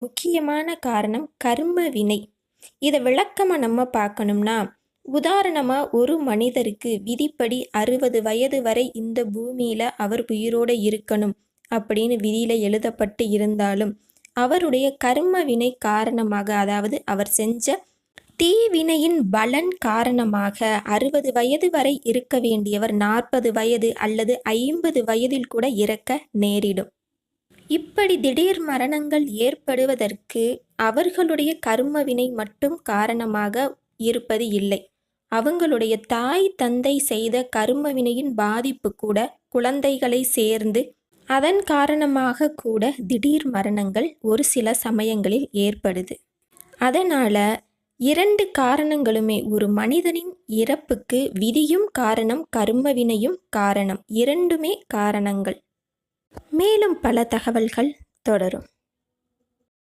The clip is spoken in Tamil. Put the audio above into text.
முக்கியமான காரணம் கர்ம வினை. இதை விளக்கமாக நம்ம பார்க்கணும்னா, உதாரணமாக ஒரு மனிதருக்கு விதிப்படி 60 வயது வரை இந்த பூமியில் அவர் உயிரோடு இருக்கணும் அப்படின்னு விதியில் எழுதப்பட்டு இருந்தாலும், அவருடைய கர்ம வினை காரணமாக, அதாவது அவர் செஞ்ச தீவினையின் பலன் காரணமாக 60 வயது வரை இருக்க வேண்டியவர் 40 வயது அல்லது 50 வயதில் கூட இறக்க நேரிடும். இப்படி திடீர் மரணங்கள் ஏற்படுவதற்கு அவர்களுடைய கர்மவினை மட்டும் காரணமாக இருப்பது இல்லை. அவங்களுடைய தாய் தந்தை செய்த கர்மவினையின் பாதிப்பு கூட குழந்தைகளை சேர்ந்து அதன் காரணமாக கூட திடீர் மரணங்கள் ஒரு சில சமயங்களில் ஏற்படுது. அதனால் 2 காரணங்களுமே, ஒரு மனிதனின் இறப்புக்கு விதியும் காரணம், கர்மவினையும் காரணம், இரண்டுமே காரணங்கள். மேலும் பல தகவல்கள் தொடரும்.